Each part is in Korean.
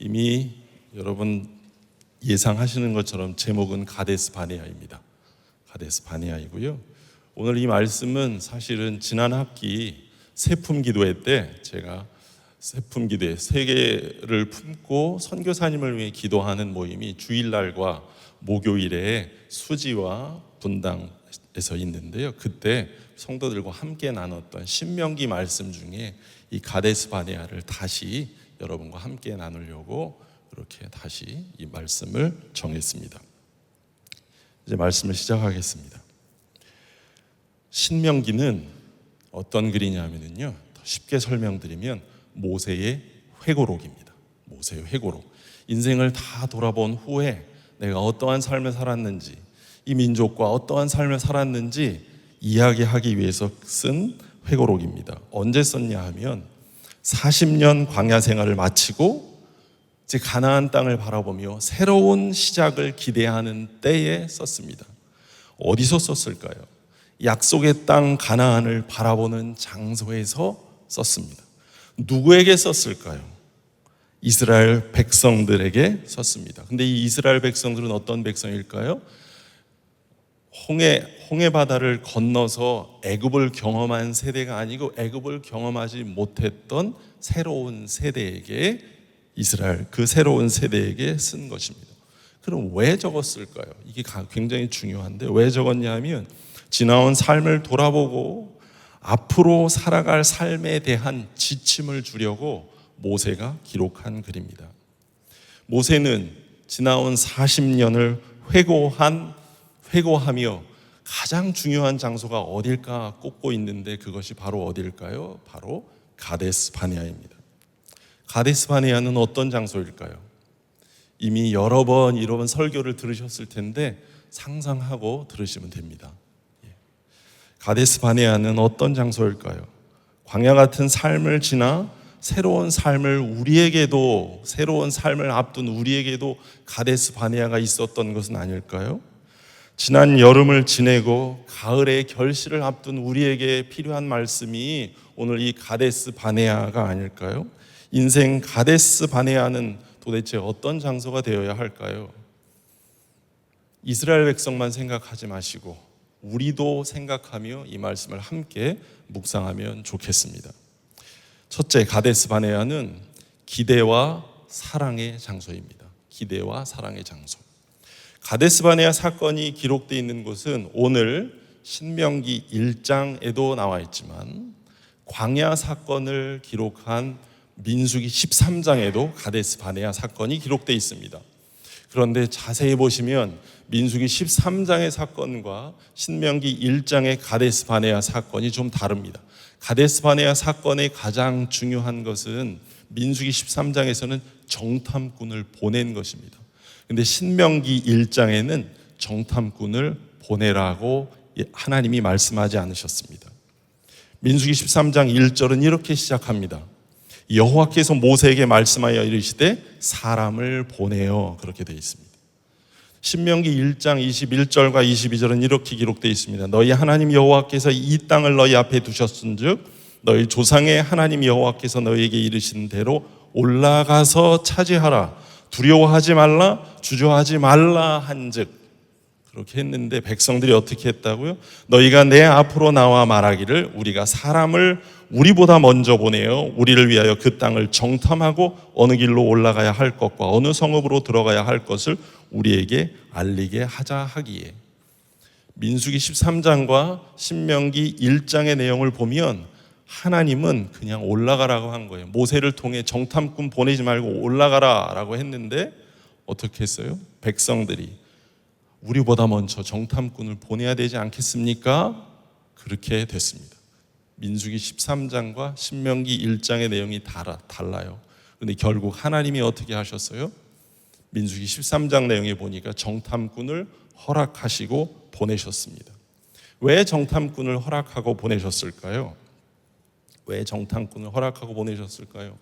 이미 여러분 예상하시는 것처럼 제목은 가데스 바네아입니다. 가데스 바네아이고요. 오늘 이 말씀은 사실은 지난 학기 세품 기도회 때 제가 세품 기도회 세 개를 품고 선교사님을 위해 기도하는 모임이 주일날과 목요일에 수지와 분당에서 있는데요. 그때 성도들과 함께 나눴던 신명기 말씀 중에 이 가데스 바네아를 다시 여러분과 함께 나누려고 이렇게 다시 이 말씀을 정했습니다. 이제 말씀을 시작하겠습니다. 신명기는 어떤 글이냐면요, 더 쉽게 설명드리면 모세의 회고록입니다. 모세의 회고록. 인생을 다 돌아본 후에 내가 어떠한 삶을 살았는지, 이 민족과 어떠한 삶을 살았는지 이야기하기 위해서 쓴 회고록입니다. 언제 썼냐 하면 40년 광야 생활을 마치고 이제 가나안 땅을 바라보며 새로운 시작을 기대하는 때에 썼습니다. 어디서 썼을까요? 약속의 땅 가나안을 바라보는 장소에서 썼습니다. 누구에게 썼을까요? 이스라엘 백성들에게 썼습니다. 근데 이 이스라엘 백성들은 어떤 백성일까요? 홍해 바다를 건너서 애굽을 경험한 세대가 아니고 애굽을 경험하지 못했던 새로운 세대에게, 이스라엘 그 새로운 세대에게 쓴 것입니다. 그럼 왜 적었을까요? 이게 굉장히 중요한데 왜 적었냐 하면 지나온 삶을 돌아보고 앞으로 살아갈 삶에 대한 지침을 주려고 모세가 기록한 글입니다. 모세는 지나온 40년을 회고하며 가장 중요한 장소가 어딜까 꼽고 있는데 그것이 바로 어딜까요? 바로 가데스 바네아입니다. 가데스 바네아는 어떤 장소일까요? 이미 여러 번 이런 설교를 들으셨을 텐데 상상하고 들으시면 됩니다. 가데스 바네아는 어떤 장소일까요? 광야 같은 삶을 지나 새로운 삶을 앞둔 우리에게도 가데스 바네아가 있었던 것은 아닐까요? 지난 여름을 지내고 가을의 결실을 앞둔 우리에게 필요한 말씀이 오늘 이 가데스 바네아가 아닐까요? 인생 가데스 바네아는 도대체 어떤 장소가 되어야 할까요? 이스라엘 백성만 생각하지 마시고 우리도 생각하며 이 말씀을 함께 묵상하면 좋겠습니다. 첫째, 가데스 바네아는 기대와 사랑의 장소입니다. 기대와 사랑의 장소. 가데스 바네아 사건이 기록되어 있는 곳은 오늘 신명기 1장에도 나와 있지만 광야 사건을 기록한 민수기 13장에도 가데스 바네아 사건이 기록되어 있습니다. 그런데 자세히 보시면 민수기 13장의 사건과 신명기 1장의 가데스 바네아 사건이 좀 다릅니다. 가데스 바네아 사건의 가장 중요한 것은 민수기 13장에서는 정탐꾼을 보낸 것입니다. 근데 신명기 1장에는 정탐꾼을 보내라고 하나님이 말씀하지 않으셨습니다. 민수기 13장 1절은 이렇게 시작합니다. 여호와께서 모세에게 말씀하여 이르시되 사람을 보내어, 그렇게 되어 있습니다. 신명기 1장 21절과 22절은 이렇게 기록되어 있습니다. 너희 하나님 여호와께서 이 땅을 너희 앞에 두셨은즉 너희 조상의 하나님 여호와께서 너희에게 이르신 대로 올라가서 차지하라. 두려워하지 말라, 주저하지 말라 한즉. 그렇게 했는데 백성들이 어떻게 했다고요? 너희가 내 앞으로 나와 말하기를 우리가 사람을 우리보다 먼저 보내어 우리를 위하여 그 땅을 정탐하고 어느 길로 올라가야 할 것과 어느 성읍으로 들어가야 할 것을 우리에게 알리게 하자 하기에. 민수기 13장과 신명기 1장의 내용을 보면 하나님은 그냥 올라가라고 한 거예요. 모세를 통해 정탐꾼 보내지 말고 올라가라 라고 했는데 어떻게 했어요? 백성들이 우리보다 먼저 정탐꾼을 보내야 되지 않겠습니까? 그렇게 됐습니다. 민수기 13장과 신명기 1장의 내용이 달라요. 그런데 결국 하나님이 어떻게 하셨어요? 민수기 13장 내용에 보니까 정탐꾼을 허락하시고 보내셨습니다. 왜 정탐꾼을 허락하고 보내셨을까요? 왜 정탐꾼을 허락하고 보내셨을까요?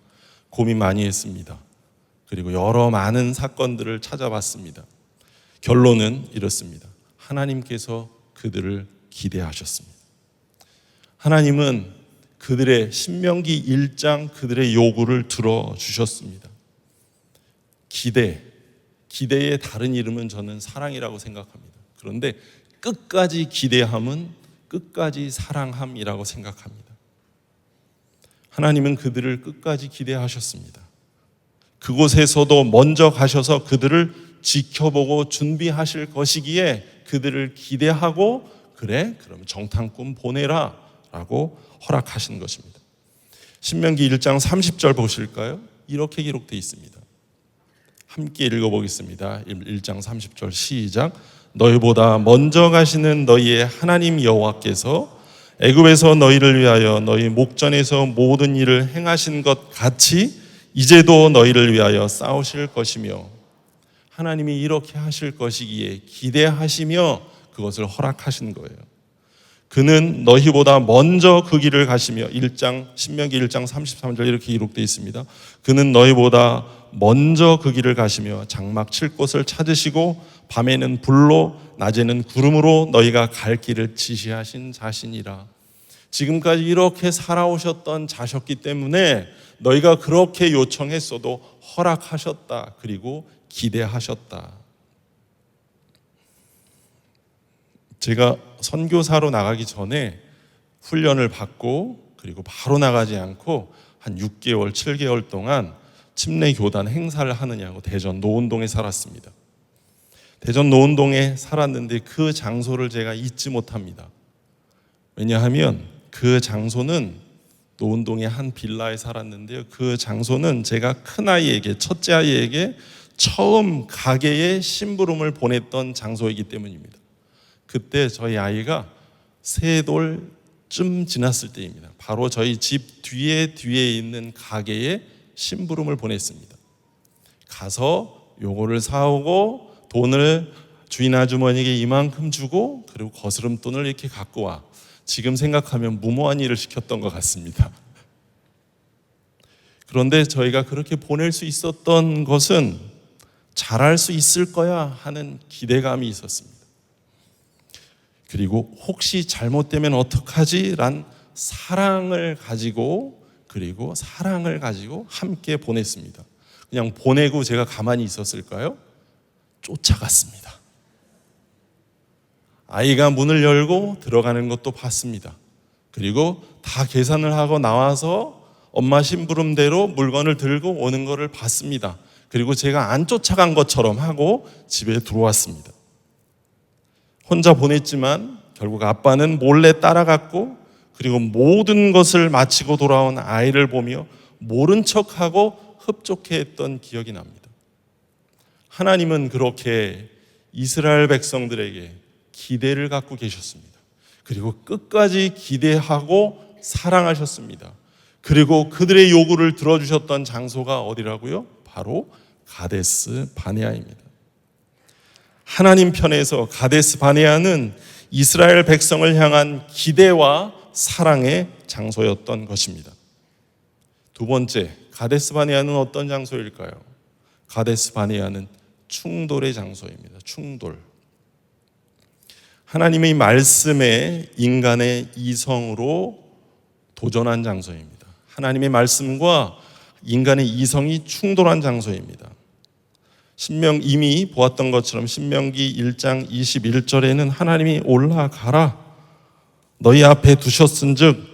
고민 많이 했습니다. 그리고 여러 많은 사건들을 찾아봤습니다. 결론은 이렇습니다. 하나님께서 그들을 기대하셨습니다. 하나님은 그들의 신명기 1장 그들의 요구를 들어주셨습니다. 기대의 다른 이름은 저는 사랑이라고 생각합니다. 그런데 끝까지 기대함은 끝까지 사랑함이라고 생각합니다. 하나님은 그들을 끝까지 기대하셨습니다. 그곳에서도 먼저 가셔서 그들을 지켜보고 준비하실 것이기에 그들을 기대하고 그래? 그럼 정탐꾼 보내라 라고 허락하신 것입니다. 신명기 1장 30절 보실까요? 이렇게 기록되어 있습니다. 함께 읽어보겠습니다. 1장 30절 시작. 너희보다 먼저 가시는 너희의 하나님 여호와께서 애굽에서 너희를 위하여 너희 목전에서 모든 일을 행하신 것 같이 이제도 너희를 위하여 싸우실 것이며, 하나님이 이렇게 하실 것이기에 기대하시며 그것을 허락하신 거예요. 그는 너희보다 먼저 그 길을 가시며, 신명기 1장 33절 이렇게 기록되어 있습니다. 그는 너희보다 먼저 그 길을 가시며 장막 칠 곳을 찾으시고 밤에는 불로 낮에는 구름으로 너희가 갈 길을 지시하신 자신이라. 지금까지 이렇게 살아오셨던 자셨기 때문에 너희가 그렇게 요청했어도 허락하셨다. 그리고 기대하셨다. 제가 선교사로 나가기 전에 훈련을 받고 그리고 바로 나가지 않고 한 6개월, 7개월 동안 침례 교단 행사를 하느냐고 대전 노은동에 살았습니다. 대전 노은동에 살았는데 그 장소를 제가 잊지 못합니다. 왜냐하면 그 장소는 노은동의 한 빌라에 살았는데요. 그 장소는 제가 큰아이에게, 첫째 아이에게 처음 가게에 심부름을 보냈던 장소이기 때문입니다. 그때 저희 아이가 3돌쯤 지났을 때입니다. 바로 저희 집 뒤에 있는 가게에 심부름을 보냈습니다. 가서 요거를 사오고 돈을 주인 아주머니에게 이만큼 주고 그리고 거스름돈을 이렇게 갖고 와. 지금 생각하면 무모한 일을 시켰던 것 같습니다. 그런데 저희가 그렇게 보낼 수 있었던 것은 잘할 수 있을 거야 하는 기대감이 있었습니다. 그리고 혹시 잘못되면 어떡하지? 란 사랑을 가지고 함께 보냈습니다. 그냥 보내고 제가 가만히 있었을까요? 쫓아갔습니다. 아이가 문을 열고 들어가는 것도 봤습니다. 그리고 다 계산을 하고 나와서 엄마 심부름대로 물건을 들고 오는 것을 봤습니다. 그리고 제가 안 쫓아간 것처럼 하고 집에 들어왔습니다. 혼자 보냈지만 결국 아빠는 몰래 따라갔고 그리고 모든 것을 마치고 돌아온 아이를 보며 모른 척하고 흡족해했던 기억이 납니다. 하나님은 그렇게 이스라엘 백성들에게 기대를 갖고 계셨습니다. 그리고 끝까지 기대하고 사랑하셨습니다. 그리고 그들의 요구를 들어주셨던 장소가 어디라고요? 바로 가데스 바네아입니다. 하나님 편에서 가데스 바네아는 이스라엘 백성을 향한 기대와 사랑의 장소였던 것입니다. 두 번째, 가데스 바네아는 어떤 장소일까요? 가데스 바네아는 충돌의 장소입니다. 충돌. 하나님의 말씀에 인간의 이성으로 도전한 장소입니다. 하나님의 말씀과 인간의 이성이 충돌한 장소입니다. 이미 보았던 것처럼 신명기 1장 21절에는 하나님이 올라가라, 너희 앞에 두셨은즉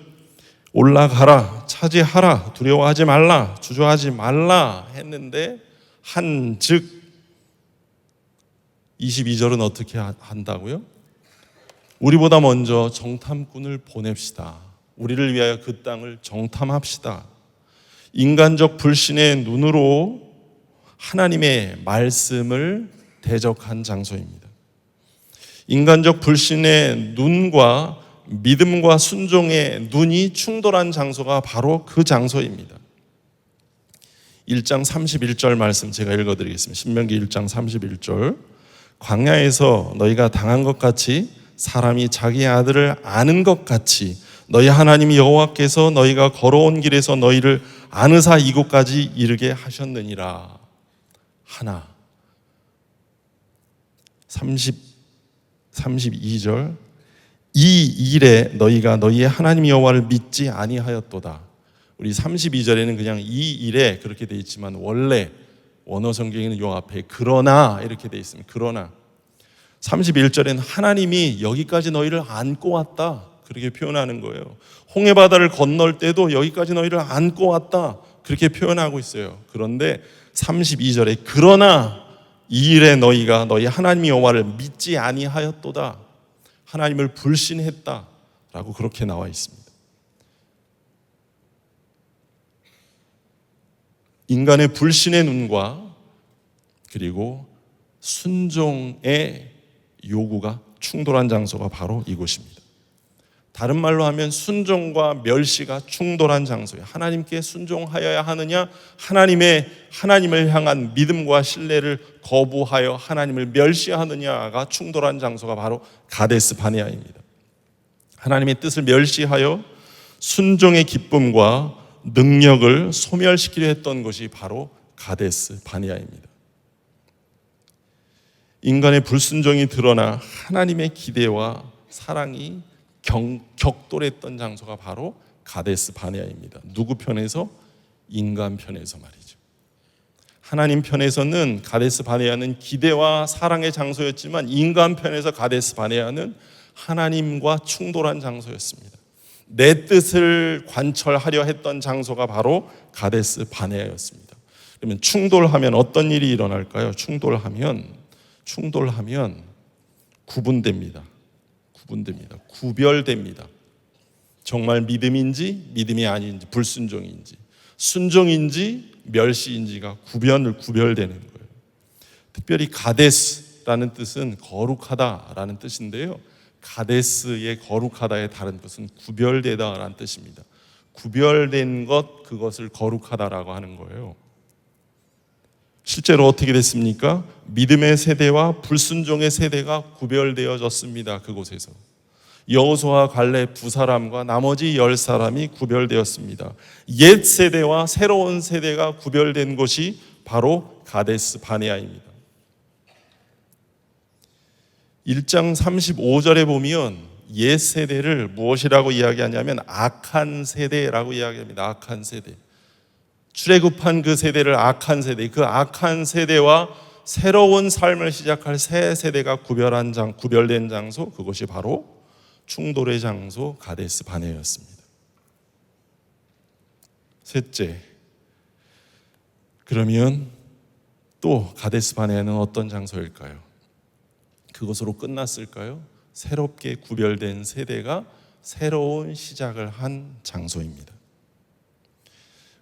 올라가라, 차지하라, 두려워하지 말라, 주저하지 말라 했는데 한즉 22절은 어떻게 한다고요? 우리보다 먼저 정탐꾼을 보냅시다. 우리를 위하여 그 땅을 정탐합시다. 인간적 불신의 눈으로 하나님의 말씀을 대적한 장소입니다. 인간적 불신의 눈과 믿음과 순종의 눈이 충돌한 장소가 바로 그 장소입니다. 1장 31절 말씀 제가 읽어드리겠습니다. 신명기 1장 31절. 광야에서 너희가 당한 것 같이 사람이 자기 아들을 아는 것 같이 너희 하나님 여호와께서 너희가 걸어온 길에서 너희를 아느사 이곳까지 이르게 하셨느니라. 하나. 32절. 이 일에 너희가 너희의 하나님 여호와를 믿지 아니하였도다. 우리 32절에는 그냥 이 일에 그렇게 돼 있지만 원래 원어 성경에는 요 앞에 그러나 이렇게 돼 있습니다. 그러나 31절에는 하나님이 여기까지 너희를 안고 왔다 그렇게 표현하는 거예요. 홍해 바다를 건널 때도 여기까지 너희를 안고 왔다 그렇게 표현하고 있어요. 그런데 32절에 그러나 이 일에 너희가 너희 하나님 여호와를 믿지 아니하였도다, 하나님을 불신했다라고 그렇게 나와 있습니다. 인간의 불신의 눈과 그리고 순종의 요구가 충돌한 장소가 바로 이곳입니다. 다른 말로 하면 순종과 멸시가 충돌한 장소예요. 하나님께 순종하여야 하느냐, 하나님을 향한 믿음과 신뢰를 거부하여 하나님을 멸시하느냐가 충돌한 장소가 바로 가데스 바네아입니다. 하나님의 뜻을 멸시하여 순종의 기쁨과 능력을 소멸시키려 했던 것이 바로 가데스 바네아입니다. 인간의 불순종이 드러나 하나님의 기대와 사랑이 격돌했던 장소가 바로 가데스 바네아입니다. 누구 편에서? 인간 편에서 말이죠. 하나님 편에서는 가데스 바네아는 기대와 사랑의 장소였지만 인간 편에서 가데스 바네아는 하나님과 충돌한 장소였습니다. 내 뜻을 관철하려 했던 장소가 바로 가데스 바네아였습니다. 그러면 충돌하면 어떤 일이 일어날까요? 충돌하면 구분됩니다. 구별됩니다. 정말 믿음인지 믿음이 아닌지, 불순종인지, 순종인지 멸시인지가 구별되는 거예요. 특별히 가데스라는 뜻은 거룩하다라는 뜻인데요, 가데스의 거룩하다의 다른 뜻은 구별되다라는 뜻입니다. 구별된 것, 그것을 거룩하다라고 하는 거예요. 실제로 어떻게 됐습니까? 믿음의 세대와 불순종의 세대가 구별되어졌습니다. 그곳에서 여호수아와 갈렙 두 사람과 나머지 10사람이 구별되었습니다. 옛 세대와 새로운 세대가 구별된 곳이 바로 가데스 바네아입니다. 1장 35절에 보면 옛 세대를 무엇이라고 이야기하냐면 악한 세대라고 이야기합니다. 악한 세대. 출애굽한 그 세대를 악한 세대, 그 악한 세대와 새로운 삶을 시작할 새 세대가 구별된 장소, 그것이 바로 충돌의 장소 가데스 바네아였습니다. 셋째, 그러면 또 가데스 바네아는 어떤 장소일까요? 그것으로 끝났을까요? 새롭게 구별된 세대가 새로운 시작을 한 장소입니다.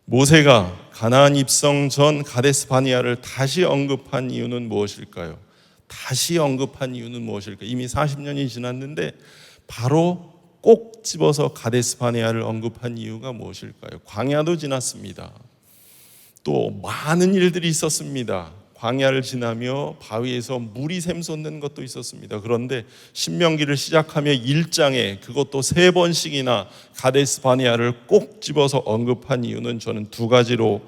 모세가 가나안 입성 전 가데스 바네아를 다시 언급한 이유는 무엇일까요? 이미 40년이 지났는데 바로 꼭 집어서 가데스 바네아를 언급한 이유가 무엇일까요? 광야도 지났습니다. 또 많은 일들이 있었습니다. 광야를 지나며 바위에서 물이 샘솟는 것도 있었습니다. 그런데 신명기를 시작하며 1장에 그것도 3번씩이나 가데스 바네아를 꼭 집어서 언급한 이유는 저는 2가지로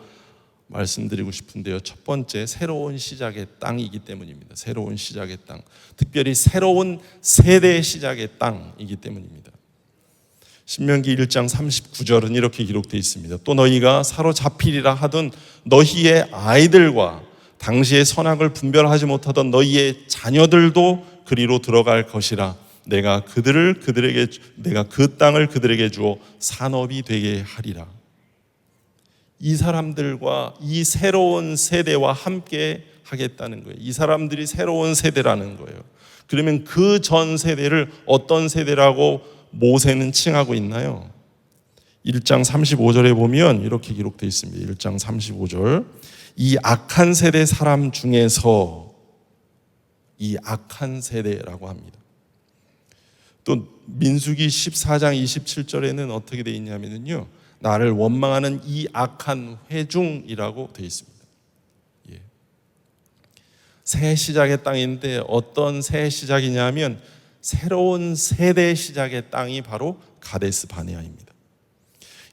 말씀드리고 싶은데요. 첫 번째, 새로운 시작의 땅이기 때문입니다. 새로운 시작의 땅, 특별히 새로운 세대의 시작의 땅이기 때문입니다. 신명기 1장 39절은 이렇게 기록되어 있습니다. 또 너희가 사로잡히리라 하던 너희의 아이들과 당시의 선악을 분별하지 못하던 너희의 자녀들도 그리로 들어갈 것이라. 내가 그 땅을 그들에게 주어 산업이 되게 하리라. 이 사람들과 이 새로운 세대와 함께 하겠다는 거예요. 이 사람들이 새로운 세대라는 거예요. 그러면 그 전 세대를 어떤 세대라고 모세는 칭하고 있나요? 1장 35절에 보면 이렇게 기록되어 있습니다. 1장 35절. 이 악한 세대 사람 중에서, 이 악한 세대라고 합니다. 또 민수기 14장 27절에는 어떻게 되어 있냐면요, 나를 원망하는 이 악한 회중이라고 되어 있습니다. 예. 새 시작의 땅인데 어떤 새 시작이냐면 새로운 세대 시작의 땅이 바로 가데스 바네아입니다.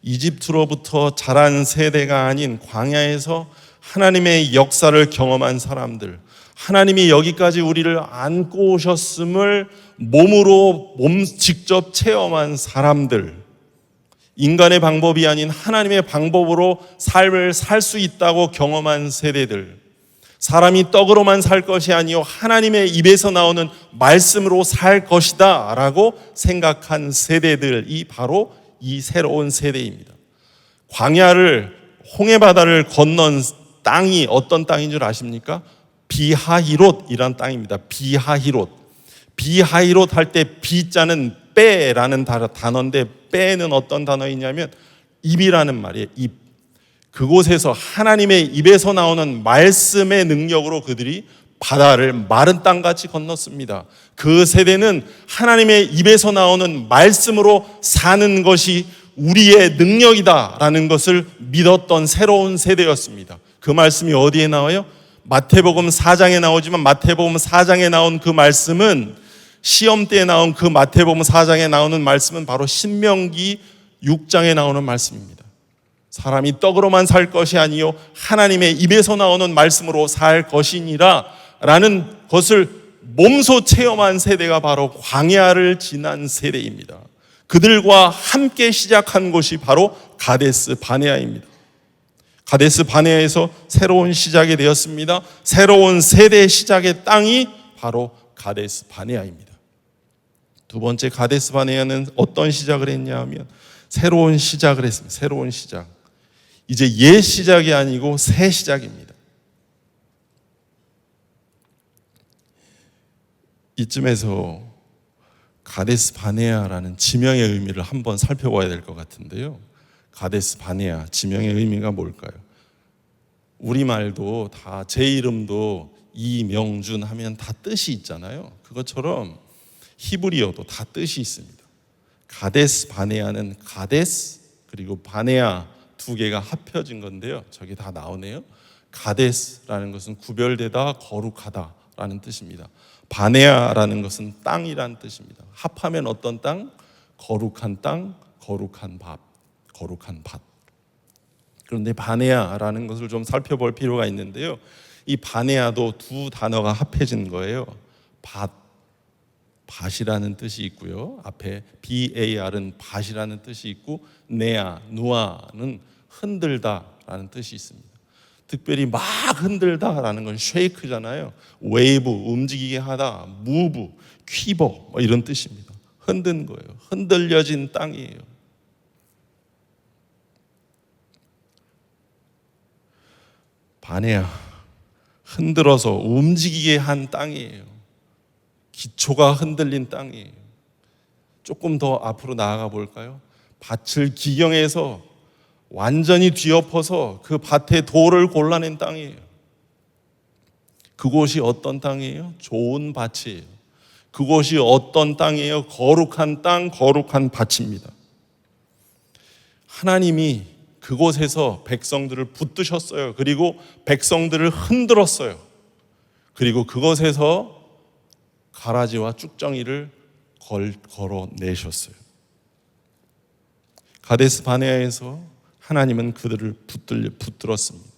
이집트로부터 자란 세대가 아닌 광야에서 하나님의 역사를 경험한 사람들, 하나님이 여기까지 우리를 안고 오셨음을 몸으로 직접 체험한 사람들, 인간의 방법이 아닌 하나님의 방법으로 삶을 살 수 있다고 경험한 세대들, 사람이 떡으로만 살 것이 아니요 하나님의 입에서 나오는 말씀으로 살 것이다 라고 생각한 세대들이 바로 이 새로운 세대입니다. 광야를, 홍해바다를 건넌 땅이 어떤 땅인 줄 아십니까? 비하히롯이란 땅입니다. 비하히롯. 비하히롯 할 때 비자는 빼라는 단어인데, 빼는 어떤 단어이냐면 입이라는 말이에요. 입. 그곳에서 하나님의 입에서 나오는 말씀의 능력으로 그들이 바다를 마른 땅같이 건넜습니다. 그 세대는 하나님의 입에서 나오는 말씀으로 사는 것이 우리의 능력이다라는 것을 믿었던 새로운 세대였습니다. 그 말씀이 어디에 나와요? 마태복음 4장에 나오지만 마태복음 4장에 나온 그 말씀은, 시험 때에 나온 그 마태복음 4장에 나오는 말씀은 바로 신명기 6장에 나오는 말씀입니다. 사람이 떡으로만 살 것이 아니요 하나님의 입에서 나오는 말씀으로 살 것이니라 라는 것을 몸소 체험한 세대가 바로 광야를 지난 세대입니다. 그들과 함께 시작한 곳이 바로 가데스 바네아입니다. 가데스 바네아에서 새로운 시작이 되었습니다. 새로운 세대 시작의 땅이 바로 가데스 바네아입니다. 두 번째, 가데스 바네아는 어떤 시작을 했냐 하면 새로운 시작을 했습니다. 새로운 시작. 이제 옛 시작이 아니고 새 시작입니다. 이쯤에서 가데스 바네아라는 지명의 의미를 한번 살펴봐야 될 것 같은데요. 가데스 바네아, 지명의 의미가 뭘까요? 우리말도 다, 제 이름도 이명준 하면 다 뜻이 있잖아요. 그것처럼 히브리어도 다 뜻이 있습니다. 가데스 바네아는 가데스 그리고 바네아 두 개가 합쳐진 건데요. 저기 다 나오네요. 가데스라는 것은 구별되다, 거룩하다라는 뜻입니다. 바네아라는 것은 땅이라는 뜻입니다. 합하면 어떤 땅? 거룩한 땅, 거룩한 밥, 거룩한 밭. 그런데 바네아라는 것을 좀 살펴볼 필요가 있는데요. 이 바네아도 두 단어가 합해진 거예요. 밭이라는 뜻이 있고요. 앞에 BAR은 밭이라는 뜻이 있고, 네아, 누아는 흔들다라는 뜻이 있습니다. 특별히 막 흔들다라는 건 쉐이크잖아요. 웨이브, 움직이게 하다, 무브, 퀴버 뭐 이런 뜻입니다. 흔든 거예요. 흔들려진 땅이에요. 바네아, 흔들어서 움직이게 한 땅이에요. 기초가 흔들린 땅이에요. 조금 더 앞으로 나아가 볼까요? 밭을 기경해서 완전히 뒤엎어서 그 밭에 돌을 골라낸 땅이에요. 그곳이 어떤 땅이에요? 좋은 밭이에요. 그곳이 어떤 땅이에요? 거룩한 땅, 거룩한 밭입니다. 하나님이 그곳에서 백성들을 붙드셨어요. 그리고 백성들을 흔들었어요. 그리고 그곳에서 가라지와 쭉정이를 걸어내셨어요. 가데스 바네아에서 하나님은 그들을 붙들었습니다.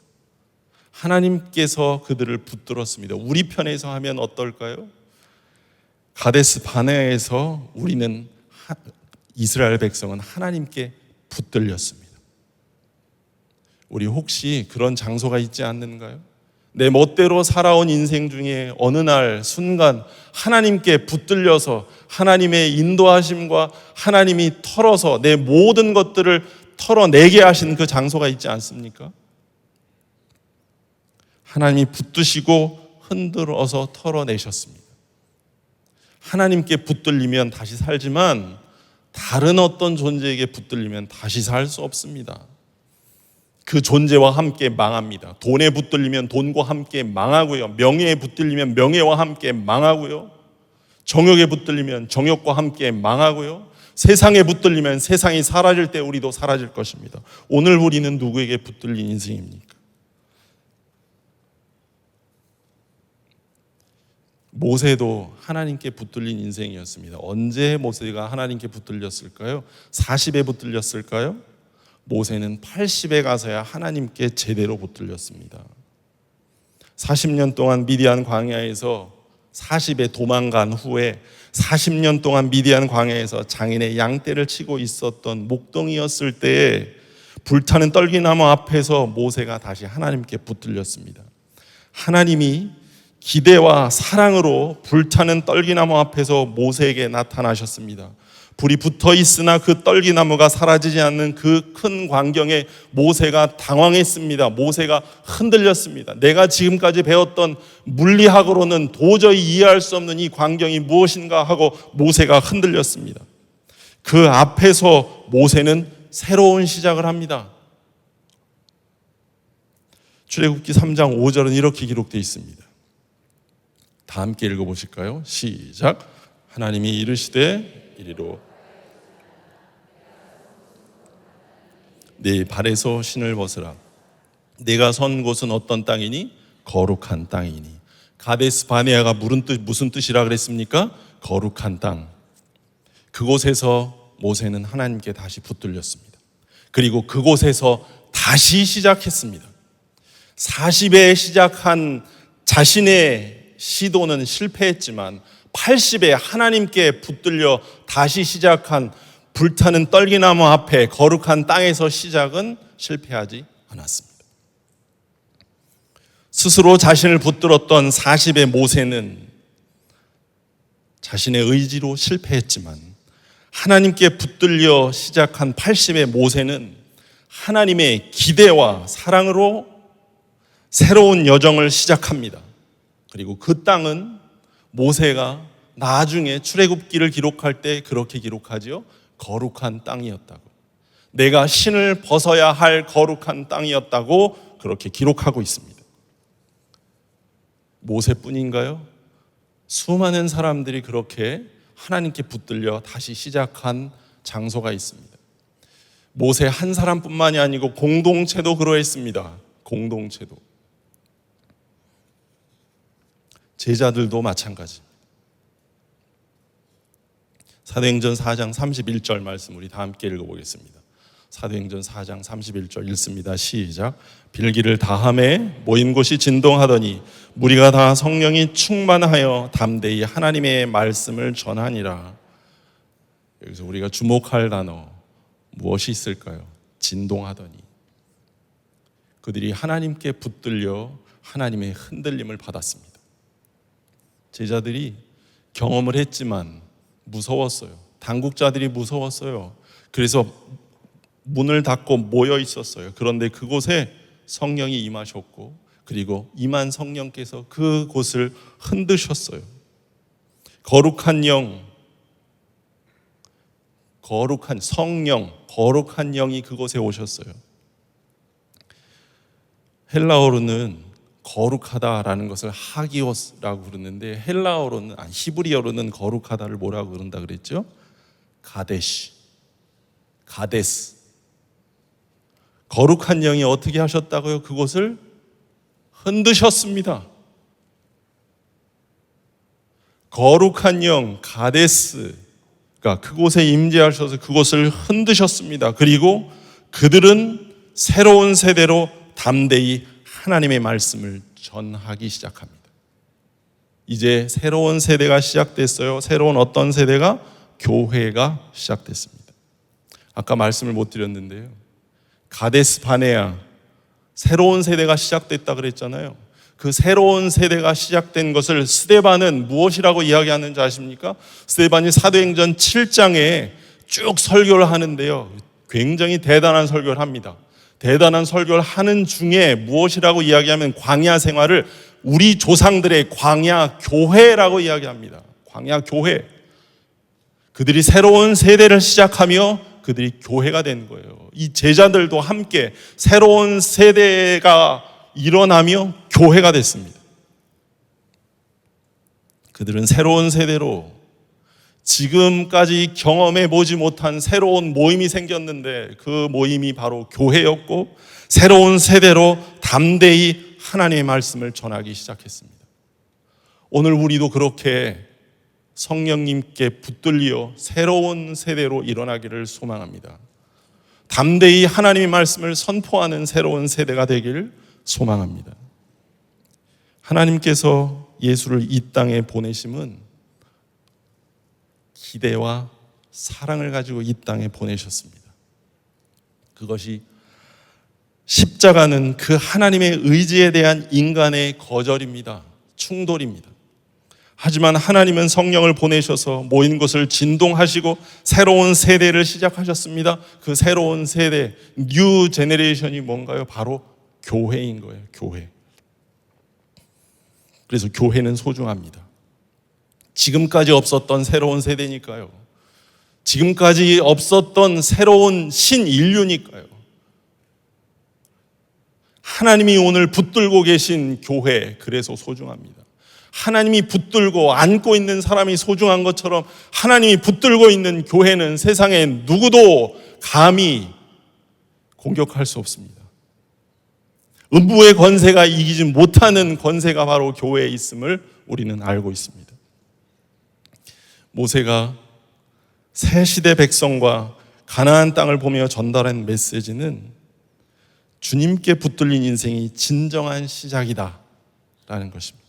하나님께서 그들을 붙들었습니다. 우리 편에서 하면 어떨까요? 가데스 바네아에서 우리는, 이스라엘 백성은 하나님께 붙들렸습니다. 우리 혹시 그런 장소가 있지 않는가요? 내 멋대로 살아온 인생 중에 어느 날 순간 하나님께 붙들려서 하나님의 인도하심과 하나님이 털어서 내 모든 것들을 털어내게 하신 그 장소가 있지 않습니까? 하나님이 붙드시고 흔들어서 털어내셨습니다. 하나님께 붙들리면 다시 살지만 다른 어떤 존재에게 붙들리면 다시 살 수 없습니다. 그 존재와 함께 망합니다. 돈에 붙들리면 돈과 함께 망하고요. 명예에 붙들리면 명예와 함께 망하고요. 정욕에 붙들리면 정욕과 함께 망하고요. 세상에 붙들리면 세상이 사라질 때 우리도 사라질 것입니다. 오늘 우리는 누구에게 붙들린 인생입니까? 모세도 하나님께 붙들린 인생이었습니다. 언제 모세가 하나님께 붙들렸을까요? 40에 붙들렸을까요? 모세는 80에 가서야 하나님께 제대로 붙들렸습니다. 40년 동안 미디안 광야에서 40에 도망간 후에 40년 동안 미디안 광야에서 장인의 양떼를 치고 있었던 목동이었을 때에 불타는 떨기나무 앞에서 모세가 다시 하나님께 붙들렸습니다. 하나님이 기대와 사랑으로 불타는 떨기나무 앞에서 모세에게 나타나셨습니다. 불이 붙어 있으나 그 떨기나무가 사라지지 않는 그 큰 광경에 모세가 당황했습니다. 모세가 흔들렸습니다. 내가 지금까지 배웠던 물리학으로는 도저히 이해할 수 없는 이 광경이 무엇인가 하고 모세가 흔들렸습니다. 그 앞에서 모세는 새로운 시작을 합니다. 출애굽기 3장 5절은 이렇게 기록되어 있습니다. 다 함께 읽어보실까요? 시작. 하나님이 이르시되 이리로 네 발에서 신을 벗으라. 내가 선 곳은 어떤 땅이니? 거룩한 땅이니. 가데스 바네아가 무슨 뜻이라 그랬습니까? 거룩한 땅. 그곳에서 모세는 하나님께 다시 붙들렸습니다. 그리고 그곳에서 다시 시작했습니다. 40에 시작한 자신의 시도는 실패했지만 80에 하나님께 붙들려 다시 시작한 불타는 떨기나무 앞에 거룩한 땅에서 시작은 실패하지 않았습니다. 스스로 자신을 붙들었던 40의 모세는 자신의 의지로 실패했지만 하나님께 붙들려 시작한 80의 모세는 하나님의 기대와 사랑으로 새로운 여정을 시작합니다. 그리고 그 땅은 모세가 나중에 출애굽기를 기록할 때 그렇게 기록하지요. 거룩한 땅이었다고. 내가 신을 벗어야 할 거룩한 땅이었다고 그렇게 기록하고 있습니다. 모세뿐인가요? 수많은 사람들이 그렇게 하나님께 붙들려 다시 시작한 장소가 있습니다. 모세 한 사람뿐만이 아니고 공동체도 그러했습니다. 공동체도. 제자들도 마찬가지. 사도행전 4장 31절 말씀 우리 다 함께 읽어보겠습니다. 사도행전 4장 31절 읽습니다. 시작. 빌기를 다함에 모인 곳이 진동하더니 무리가 다 성령이 충만하여 담대히 하나님의 말씀을 전하니라. 여기서 우리가 주목할 단어 무엇이 있을까요? 진동하더니. 그들이 하나님께 붙들려 하나님의 흔들림을 받았습니다. 제자들이 경험을 했지만 무서웠어요. 당국자들이 무서웠어요. 그래서 문을 닫고 모여 있었어요. 그런데 그곳에 성령이 임하셨고 그리고 임한 성령께서 그곳을 흔드셨어요. 거룩한 영, 거룩한 성령, 거룩한 영이 그곳에 오셨어요. 헬라어로는 거룩하다라는 것을 하기오스라고 부르는데 히브리어로는 거룩하다를 뭐라고 그런다 그랬죠? 가데시, 가데스. 거룩한 영이 어떻게 하셨다고요? 그곳을 흔드셨습니다. 거룩한 영, 가데스가 그곳에 임재하셔서 그곳을 흔드셨습니다. 그리고 그들은 새로운 세대로 담대히 하나님의 말씀을 전하기 시작합니다. 이제 새로운 세대가 시작됐어요. 새로운 어떤 세대가? 교회가 시작됐습니다. 아까 말씀을 못 드렸는데요. 가데스 바네아, 새로운 세대가 시작됐다 그랬잖아요. 그 새로운 세대가 시작된 것을 스데반은 무엇이라고 이야기하는지 아십니까? 스데반이 사도행전 7장에 쭉 설교를 하는데요. 굉장히 대단한 설교를 합니다. 대단한 설교를 하는 중에 무엇이라고 이야기하면 광야 생활을 우리 조상들의 광야 교회라고 이야기합니다. 광야 교회. 그들이 새로운 세대를 시작하며 그들이 교회가 된 거예요. 이 제자들도 함께 새로운 세대가 일어나며 교회가 됐습니다. 그들은 새로운 세대로 지금까지 경험해 보지 못한 새로운 모임이 생겼는데 그 모임이 바로 교회였고 새로운 세대로 담대히 하나님의 말씀을 전하기 시작했습니다. 오늘 우리도 그렇게 성령님께 붙들려 새로운 세대로 일어나기를 소망합니다. 담대히 하나님의 말씀을 선포하는 새로운 세대가 되기를 소망합니다. 하나님께서 예수를 이 땅에 보내심은 기대와 사랑을 가지고 이 땅에 보내셨습니다. 그것이 십자가는 그 하나님의 의지에 대한 인간의 거절입니다. 충돌입니다. 하지만 하나님은 성령을 보내셔서 모인 곳을 진동하시고 새로운 세대를 시작하셨습니다. 그 새로운 세대, 뉴 제네레이션이 뭔가요? 바로 교회인 거예요. 교회. 그래서 교회는 소중합니다. 지금까지 없었던 새로운 세대니까요. 지금까지 없었던 새로운 신인류니까요. 하나님이 오늘 붙들고 계신 교회, 그래서 소중합니다. 하나님이 붙들고 안고 있는 사람이 소중한 것처럼 하나님이 붙들고 있는 교회는 세상에 누구도 감히 공격할 수 없습니다. 음부의 권세가 이기지 못하는 권세가 바로 교회에 있음을 우리는 알고 있습니다. 모세가 새 시대 백성과 가나안 땅을 보며 전달한 메시지는 주님께 붙들린 인생이 진정한 시작이다 라는 것입니다.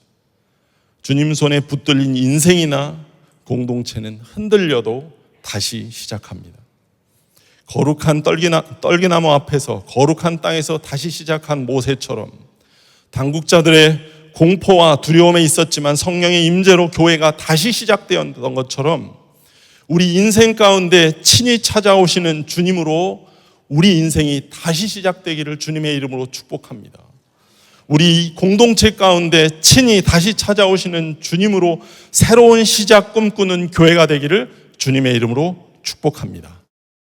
주님 손에 붙들린 인생이나 공동체는 흔들려도 다시 시작합니다. 거룩한 떨기나무 앞에서 거룩한 땅에서 다시 시작한 모세처럼 당국자들의 공포와 두려움에 있었지만 성령의 임재로 교회가 다시 시작되었던 것처럼 우리 인생 가운데 친히 찾아오시는 주님으로 우리 인생이 다시 시작되기를 주님의 이름으로 축복합니다. 우리 공동체 가운데 친히 다시 찾아오시는 주님으로 새로운 시작 꿈꾸는 교회가 되기를 주님의 이름으로 축복합니다.